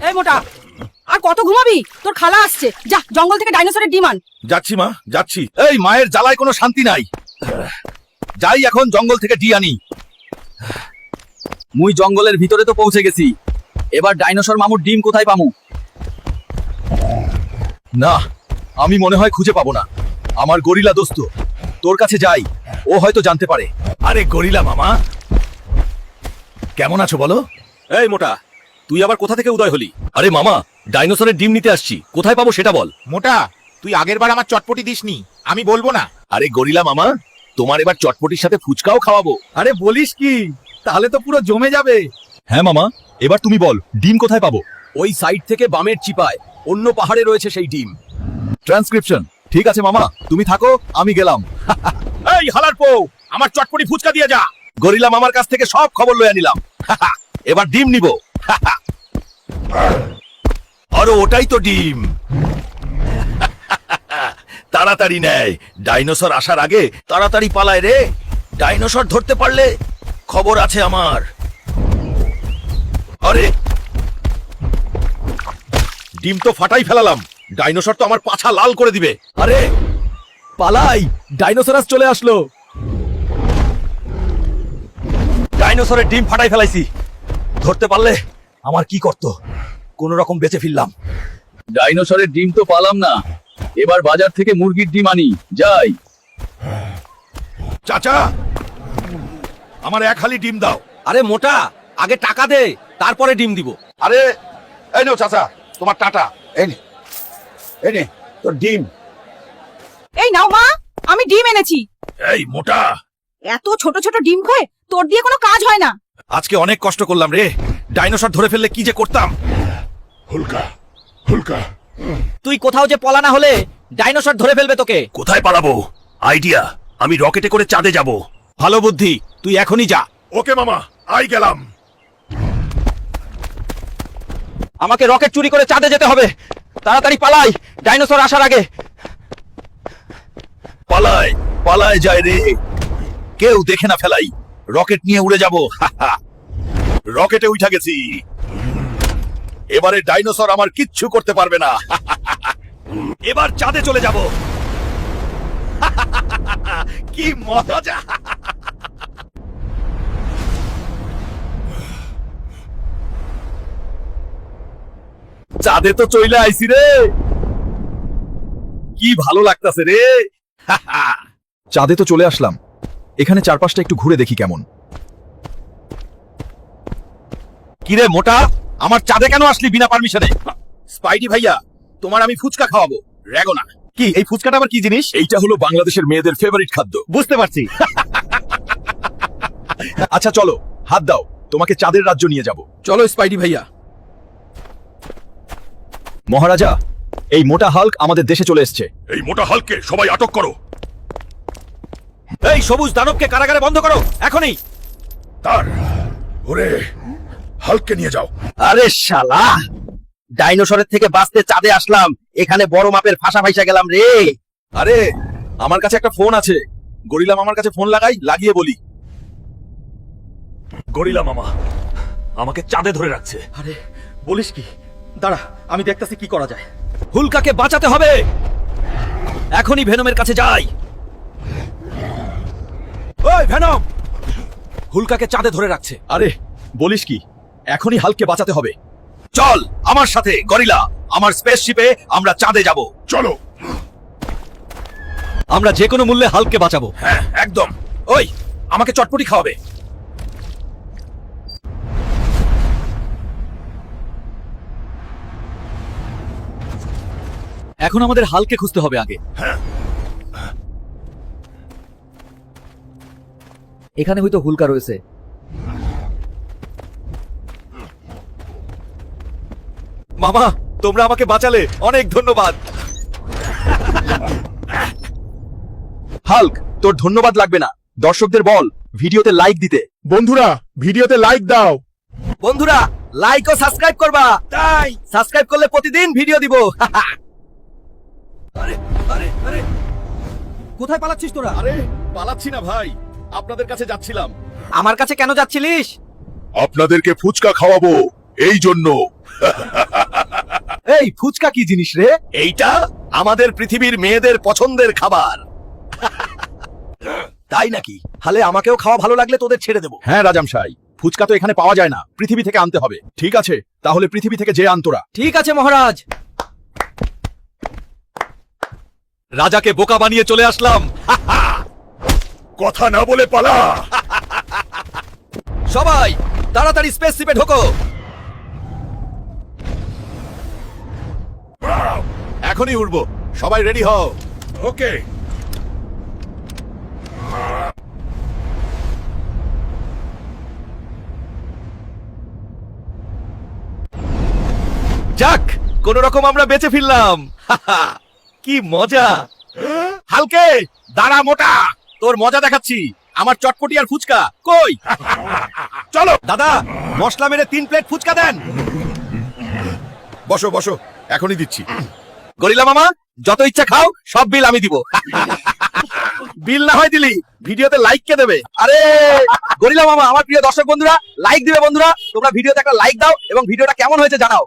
এই মোটা, আর কত ঘুমাবি? তোর খালা আসছে, যা জঙ্গল থেকে ডাইনোসরের ডিম আন। যাচ্ছি মা, যাচ্ছি। এই মায়ের জ্বালায় কোনো শান্তি নাই। যাই এখন জঙ্গল থেকে ডি আনি। মুই জঙ্গলের ভিতরে তো পৌঁছে গেছি, এবার ডাইনোসর মামুর ডিম কোথায় পামু? না, আমি মনে হয় খুঁজে পাবো না। আমার গরিলা দোস্ত, তোর কাছে যাই, ও হয়তো জানতে পারে। আরে গরিলা মামা, কেমন আছো বলো? এই মোটা, তুই আবার কোথা থেকে উদয় হলি? আরে মামা, ডাইনোসরের ডিম নিতে আসছি, কোথায় পাবো সেটা বল। মোটা, তুই আগেরবার আমার চটপটি দিসনি, আমি বলবো না। আরে গরিলা মামা, তোমার এবার চটপটির সাথে ফুচকাও খাওয়াবো। আরে বলিস কি, তাহলে তো পুরো জমে যাবে। হ্যাঁ মামা, এবার তুমি বল, ডিম কোথায় পাবো? ওই সাইড থেকে বামের চিপায় অন্য পাহাড়ে রয়েছে সেই ডিম। ট্রান্সক্রিপশন। ঠিক আছে মামা, তুমি থাকো, আমি গেলাম। এই হালার পো, আমার চটপটি ফুচকা দিয়ে যা। গরিলা মামার কাছ থেকে সব খবর লইয়া নিলাম। এবার ডিম নিব। আরে ওটাই তো ডিম। তাড়াতাড়ি নেয়, ডাইনোসর আসার আগে তাড়াতাড়ি পালায় রে। ডাইনোসর ধরতে পারলে খবর আছে আমার। আরে ডিম তো ফাটাই ফেলালাম, ডাইনোসর তো আমার পাছা লাল করে দিবে। আরে পালাই, ডাইনোসর আজ চলে আসলো। ডাইনোসরের ডিম ফাটাই ফেলাইছি, ধরতে পারলে আমার কি করত? কোন রকম বেঁচে ফিরলাম। ডাইনোসরের ডিম তো পালাম না, এবার বাজার থেকে মুরগির ডিম আনি। যাই। চাচা, আমার এক হালি ডিম দাও। আরে মোটা, আগে টাকা দে, তারপরে ডিম দিব। আরে এই নাও চাচা, তোমার টাটা। এই নে তোর ডিম। এই নাও মা, আমি ডিম এনেছি। এই মোটা, এত ছোট ছোট ডিম খয়ে তোর দিয়ে কোনো কাজ হয় না। আজকে অনেক কষ্ট করলাম রে, ডাইনোসর ধরে ফেললে কি যে করতাম। হুলকা হুলকা তুই কোথাও যে পলা না হলে ডাইনোসর ধরে ফেলবে তোকে। কোথায় পালাবো? আইডিয়া, আমি রকেটে করে চাঁদে যাব। ভালো বুদ্ধি, তুই এখনই যা। ওকে মামা, আই গেলাম। আমাকে রকেট চুরি করে চাঁদে যেতে হবে, তাড়াতাড়ি পালাই, ডাইনোসর আসার আগে। পালায় পালায় যায় রে, কেউ দেখে না ফেলাই। রকেট নিয়ে উড়ে যাব। রকেটে উঠা গেছি, এবারে ডাইনোসর আমার কিচ্ছু করতে পারবে না। এবার চাঁদে চলে যাব। কি মজা! চাঁদে তো চইলে আইছি রে, কি ভালো লাগতাছে রে। চাঁদে তো চলে আসলাম, এখানে চারপাশটা একটু ঘুরে দেখি কেমন। কিরে মোটা, আমার চাঁদে কেন আসলি বিনা পারমিশনে? স্পাইডি ভাইয়া, তোমার আমি ফুচকা খাওয়াবো, রেগো না। কি এই ফুচকাটা আবার কি জিনিস? এইটা হলো বাংলাদেশের মেয়েদের ফেভারিট খাদ্য। বুঝতে পারছি। আচ্ছা চলো, হাত দাও, তোমাকে চাঁদের রাজ্য নিয়ে যাব। চলো স্পাইডি ভাইয়া। মহারাজা, এই মোটা হাল্ক আমাদের দেশে চলে এসেছে। এই মোটা হালকে সবাই আটক করো। এই সবুজ দানবকে কারাগারে বন্ধ করো এখনই। তার ওরে হালকে নিয়ে যাও। আরে শালা, ডাইনোসরের থেকে বাঁচতে চাঁদে আসলাম, এখানে বড় মাপের ফাঁসা ফাইসা গেলাম রে। আরে আমার কাছে একটা ফোন আছে, গরিলা মামার কাছে ফোন লাগিয়ে বলি। গরিলা মামা আমাকে চাঁদে ধরে রাখছে। আরে বলিস কি, দাঁড়া আমি দেখতেছি কি করা যায়। হুলকাকে বাঁচাতে হবে, এখনই ভেনমের কাছে যাই। ওই ভেনম, হুলকাকে চাঁদে ধরে রাখছে। আরে বলিস কি, এখনই হাল্ককে বাঁচাতে হবে। চল আমার সাথে গরিলা, আমার স্পেসশিপে আমরা চাঁদে যাব। চলো। আমরা যে কোনো মূল্যে হাল্ককে বাঁচাবো। হ্যাঁ একদম। ওই আমাকে চটপটি খাওয়াবে। এখন আমাদের হালকে খুঁজতে হবে আগে। এখানে হয়তো হুলকা রয়েছে। মামা, তোমরা আমাকে বাঁচালে অনেক ধন্যবাদ। হাল্ক, তোর ধন্যবাদ লাগবে না, দর্শকদের বল ভিডিওতে লাইক দিতে। বন্ধুরা ভিডিওতে লাইক দাও। বন্ধুরা লাইক ও সাবস্ক্রাইব করবা, তাই সাবস্ক্রাইব করলে প্রতিদিন ভিডিও দিব। আরে আরে আরে, কোথায় পালাচ্ছিস তোরা? আরে পালাচ্ছি না ভাই, আপনাদের কাছে যাচ্ছিলাম। আমার কাছে কেন যাচ্ছিলিস? আপনাদেরকে ফুচকা খাওয়াবো এই জন্য। এই ফুচকা কি জিনিস রে? এইটা আমাদের পৃথিবীর মেয়েদের পছন্দের খাবার। তাই নাকি? হালে আমাকেও খাওয়া ভালো লাগলে তোদের ছেড়ে দেবো। হ্যাঁ রাজামশাই, ফুচকা তো এখানে পাওয়া যায় না, পৃথিবী থেকে আনতে হবে। ঠিক আছে, তাহলে পৃথিবী থেকে যে আনতোরা। ঠিক আছে মহারাজ। রাজাকে বোকা বানিয়ে চলে আসলাম। কথা না বলে পালা। সবাই তাড়াতাড়ি স্পেসশিপে ঢোকো। এখনই উড়বো, সবাই রেডি হও। ওকে। যাক, কোন রকম আমরা বেঁচে ফিরলাম। কি মজা। হালকে দাঁড়া মোটা, তোর মজা দেখাচ্ছি। আমার চটপটি আর ফুচকা কই? চলো। দাদা, মশলা মেরে 3 প্লেট ফুচকা দেন। বসো বসো, এখনই দিচ্ছি। গরিলা মামা, যত ইচ্ছা খাও, সব বিল আমি দিব। বিল না হয় দিলি, ভিডিওতে লাইক কে দেবে? আরে গরিলা মামা, আমার প্রিয় দর্শক বন্ধুরা, লাইক দিবে বন্ধুরা। তোমরা ভিডিওতে একটা লাইক দাও এবং ভিডিওটা কেমন হয়েছে জানাও।